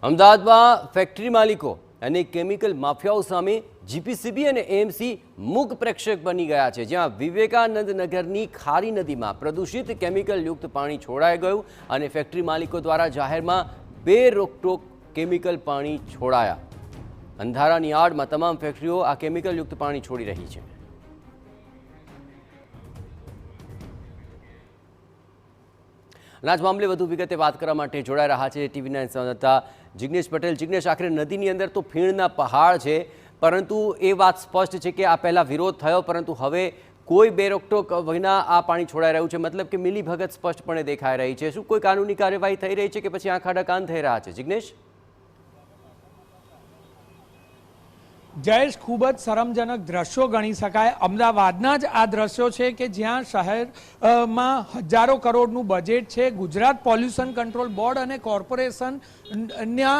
અમદાવાદમાં ફેક્ટરી માલિકો અને કેમિકલ માફિયાઓ સામે જીપીસીબી અને એએમસી મૂક પ્રેક્ષક બની ગયા છે, જ્યાં વિવેકાનંદ નગરની ખારી નદીમાં પ્રદૂષિત કેમિકલયુક્ત પાણી છોડાઈ ગયું અને ફેક્ટરી માલિકો દ્વારા જાહેરમાં બેરોકટોક કેમિકલ પાણી છોડાયા. અંધારાની આડમાં તમામ ફેક્ટરીઓ આ કેમિકલયુક્ત પાણી છોડી રહી છે. આજ મામલે વધુ વિગતે વાત કરવા માટે જોડાઈ રહ્યા છે ટીવી9 સંવાદદાતા જિગ્નેશ પટેલ. જિગ્નેશ, આખરે નદીની અંદર તો ફીણના પહાડ છે, પરંતુ એ વાત સ્પષ્ટ છે કે આ પહેલા વિરોધ થયો, પરંતુ હવે કોઈ બેરોકટોક વિના આ પાણી છોડાઈ રહ્યું છે. મતલબ કે મિલીભગત સ્પષ્ટપણે દેખાઈ રહી છે. શું કોઈ કાનૂની કાર્યવાહી થઈ રહી છે કે પછી આંખ આડા કાન થઈ રહ્યા છે? જિગ્નેશ, જયેશ, ખૂબ જ શરમજનક દ્રશ્યો ગણી શકાય. અમદાવાદના જ આ દ્રશ્યો છે કે જ્યાં શહેરમાં હજારો કરોડનું બજેટ છે. ગુજરાત પોલ્યુશન કંટ્રોલ બોર્ડ અને કોર્પોરેશનના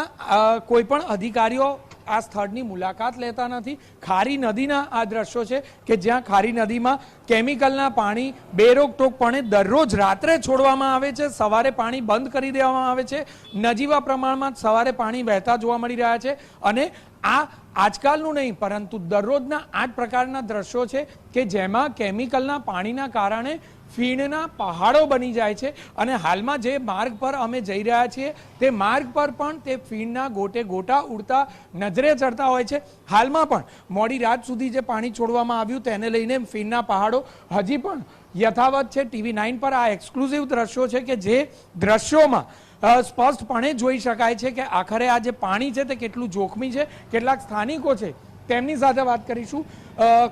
કોઈ પણ અધિકારીઓ આ સ્થળની મુલાકાત લેતા નથી. ખારી નદીના આ દ્રશ્યો છે કે જ્યાં ખારી નદીમાં કેમિકલના પાણી બેરોકટોકપણે દરરોજ રાત્રે છોડવામાં આવે છે, સવારે પાણી બંધ કરી દેવામાં આવે છે. નજીવા પ્રમાણમાં સવારે પાણી વહેતા જોવા મળી રહ્યા છે અને આ આજકાલનું નહીં, પરંતુ દરરોજના આ જ પ્રકારના દ્રશ્યો છે કે જેમાં કેમિકલના પાણીના કારણે ફીણના પહાડો બની જાય છે. અને હાલમાં જે માર્ગ પર અમે જઈ રહ્યા છીએ તે માર્ગ પર પણ તે ફીણના ગોટે ગોટા ઉડતા નજરે ચડતા હોય છે. હાલમાં પણ મોડી રાત સુધી જે પાણી છોડવામાં આવ્યું તેને લઈને ફીણના પહાડો હજી પણ યથાવત છે. ટીવી9 પર આ એક્સક્લુઝિવ દ્રશ્યો છે કે જે દ્રશ્યોમાં સ્પષ્ટપણે જોઈ શકાય છે કે આખરે આ જે પાણી છે તે કેટલું જોખમી છે. કેટલાક સ્થાનિકો છે તેમની સાથે વાત કરીશું.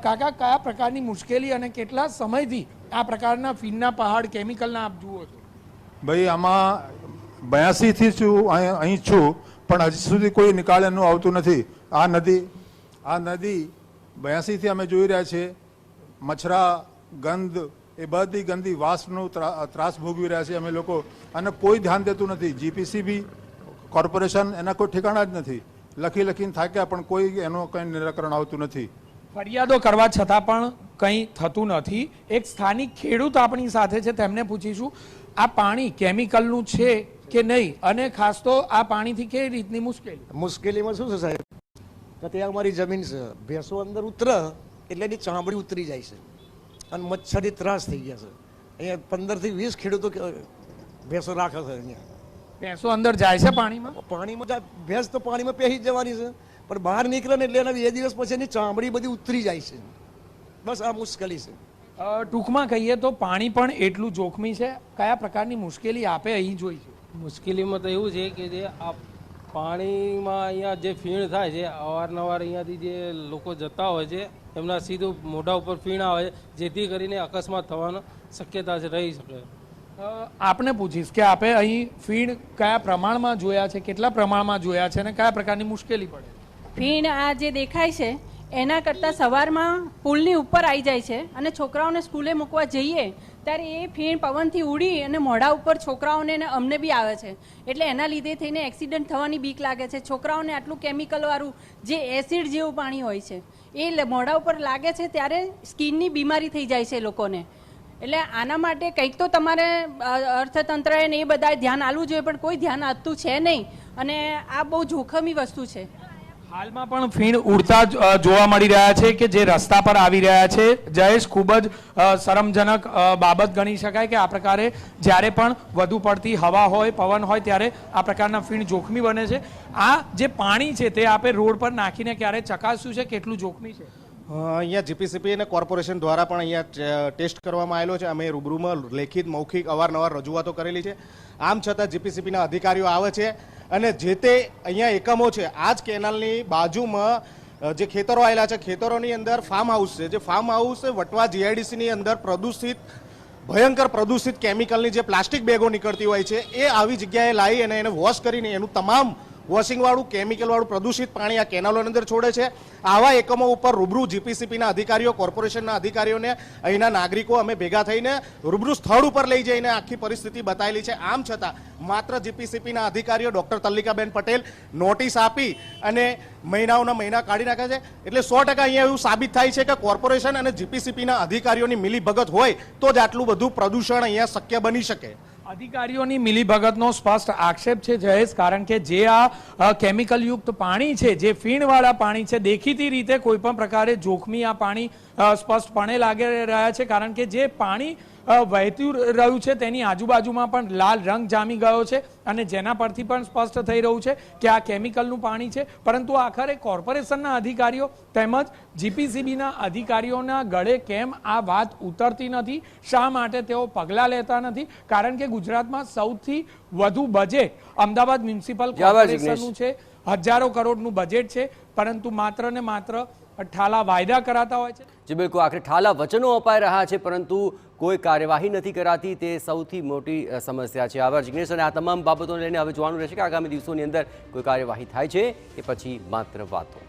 કાકા, કયા પ્રકારની મુશ્કેલી અને કેટલા સમયથી આ પ્રકારના ફીણના પહાડ કેમિકલના આપ જુઓ છો? ભાઈ, આમાં 82 થી છું અહીં છું, પણ હજી સુધી કોઈ નિકાલ એનું આવતું નથી. આ નદી 82 થી અમે જોઈ રહ્યા છીએ. મચ્છરા, ગંધ, એ બધી ગંદી વાસનો ત્રાસ ભોગવી રહ્યા છે અમે લોકો, અને કોઈ ધ્યાન દેતું નથી. જીપીસીબી, કોર્પોરેશન, એના કોઈ ઠેકાણા જ નથી. લખીને થાક્યા, પણ કોઈ એનું કંઈ નિરાકરણ આવતું નથી. ફરિયાદો કરવા છતાં પણ કંઈ થતું નથી. એક સ્થાનિક ખેડૂત આપણી સાથે છે, તેમને પૂછીશું આ પાણી કેમિકલનું છે કે નહીં, અને ખાસ તો આ પાણીથી કેવી રીતની મુશ્કેલીમાં શું છે સાહેબ, કે ત્યાં અમારી જમીન છે, ભેંસો અંદર ઉતરે એટલે એની ચામડી ઉતરી જાય છે અને મચ્છરથી ત્રાસ થઈ ગયા છે. અહીંયા 15 થી 20 ખેડૂતો ભેંસો રાખે છે. અહીંયા ભેંસો અંદર જાય છે પાણીમાં ભેંસ તો પાણીમાં પહેરી જવાની છે, પણ બહાર નીકળે ને એટલે એના 2 દિવસ પછી એની ચામડી બધી ઉતરી જાય છે. બસ આ મુશ્કેલી છે. ટૂંકમાં કહીએ તો પાણી પણ એટલું જોખમી છે. કયા પ્રકારની મુશ્કેલી આપે અહીં જોઈ છે? મુશ્કેલીમાં તો એવું છે કે જે આ પાણીમાં અહીંયા જે ફીણ થાય છે, અવારનવાર અહીંયાથી જે લોકો જતા હોય છે એમના સીધું મોઢા ઉપર ફીણ આવે છે, જેથી કરીને અકસ્માત થવાની શક્યતા છે રહી શકે. આપને પૂછીશ કે આપે અહીં ફીણ કયા પ્રમાણમાં જોયા છે, કેટલા પ્રમાણમાં જોયા છે અને કયા પ્રકારની મુશ્કેલી પડે? ફીણ આ જે દેખાય છે એના કરતાં સવારમાં પુલની ઉપર આવી જાય છે અને છોકરાઓને સ્કૂલે મૂકવા જઈએ ત્યારે એ ફીણ પવનથી ઉડી અને મોઢા ઉપર છોકરાઓને અને અમને બી આવે છે. એટલે એના લીધે થઈને એક્સિડન્ટ થવાની બીક લાગે છે. છોકરાઓને આટલું કેમિકલવાળું જે એસિડ જેવું પાણી હોય છે એ મોઢા ઉપર લાગે છે ત્યારે સ્કિનની બીમારી થઈ જાય છે લોકોને. એટલે આના માટે કંઈક તો તમારે અર્થતંત્રએ ને એ બધાએ ધ્યાન આપવું જોઈએ, પણ કોઈ ધ્યાન આપતું છે નહીં અને આ બહુ જોખમી વસ્તુ છે. હાલમાં પણ ફીણ ઉડતા જોવા મળી રહ્યા છે કે જે રસ્તા પર આવી રહ્યા છે. જયેશ, ખૂબ જ શરમજનક બાબત ગણી શકાય કે આ પ્રકારે જ્યારે પણ વધુ પડતી હવા હોય, પવન હોય, ત્યારે આ પ્રકારના ફીણ જોખમી બને છે. આ જે પાણી છે તે આપે રોડ પર નાખીને ક્યારે ચકાસ્યું છે કેટલું જોખમી છે? અહીંયા જીપીસીબી અને કોર્પોરેશન દ્વારા પણ અહીંયા ટેસ્ટ કરવામાં આવેલો છે. અમે રૂબરૂમાં લેખિત, મૌખિક અવારનવાર રજૂઆતો કરેલી છે. આમ છતાં જીપીસીબીના અધિકારીઓ આવે છે અને જે તે અહીંયા એકમો છે, આ જ કેનાલની બાજુમાં જે ખેતરો આવેલા છે, ખેતરોની અંદર ફાર્મ હાઉસ છે. જે ફાર્મ હાઉસ વટવા જીઆઈડીસીની અંદર ભયંકર પ્રદૂષિત કેમિકલની જે પ્લાસ્ટિક બેગો નીકળતી હોય છે એ આવી જગ્યાએ લાવી અને એને વોશ કરીને એનું તમામ વોશિંગવાળું, કેમિકલવાળું પ્રદૂષિત પાણી આ કેનાલોની અંદર છોડે છે. આવા એકમો ઉપર રૂબરૂ જીપીસીબીના અધિકારીઓ, કોર્પોરેશનના અધિકારીઓને, અહીંના નાગરિકો અમે ભેગા થઈને રૂબરૂ સ્થળ ઉપર લઈ જઈને આખી પરિસ્થિતિ બતાવેલી છે. આમ છતાં માત્ર જીપીસીબીના અધિકારીઓ ડૉક્ટર તલ્લિકાબેન પટેલ નોટિસ આપી અને મહિનાઓના મહિના કાઢી નાખે છે. એટલે 100% અહીંયા એવું સાબિત થાય છે કે કોર્પોરેશન અને જીપીસીબીના અધિકારીઓની મિલીભગત હોય તો જ આટલું બધું પ્રદૂષણ અહીંયા શક્ય બની શકે. અધિકારીઓની મિલીભગતનો સ્પષ્ટ આક્ષેપ છે જયેશ, કારણ કે જે આ કેમિકલ યુક્ત પાણી છે, જે ફીણવાળા પાણી છે, દેખીતી રીતે કોઈ પણ પ્રકારે જોખમી આ પાણી સ્પષ્ટપણે લાગી રહ્યા છે, કારણ કે જે પાણી વહેતું રહ્યું છે તેની આજુબાજુમાં પણ લાલ રંગ જામી ગયો છે અને જેના પરથી પણ સ્પષ્ટ થઈ રહ્યું છે કે આ કેમિકલનું પાણી છે. પરંતુ આખરે કોર્પોરેશનના અધિકારીઓ તેમજ જીપીસીબીના અધિકારીઓના ગળે કેમ આ વાત ઉતરતી નથી? શા માટે તેઓ પગલાં લેતા નથી? કારણ કે ગુજરાતમાં સૌથી વધુ બજેટ અમદાવાદ મ્યુનિસિપલ કોર્પોરેશનનું છે, હજારો કરોડનું બજેટ છે, પરંતુ માત્ર ને માત્ર ઠાલા વાયદા કરાતા હોય છે. જે બિલકુલ આખરે ઠાલા વચનો અપાઈ રહ્યા છે પરંતુ કોઈ કાર્યવાહી નથી કરાતી, તે સૌથી મોટી સમસ્યા છે. આભાર જિગ્નેશ. અને આ તમામ બાબતોને લઈને હવે જોવાનું રહેશે કે આગામી દિવસોની અંદર કોઈ કાર્યવાહી થાય છે કે પછી માત્ર વાતો.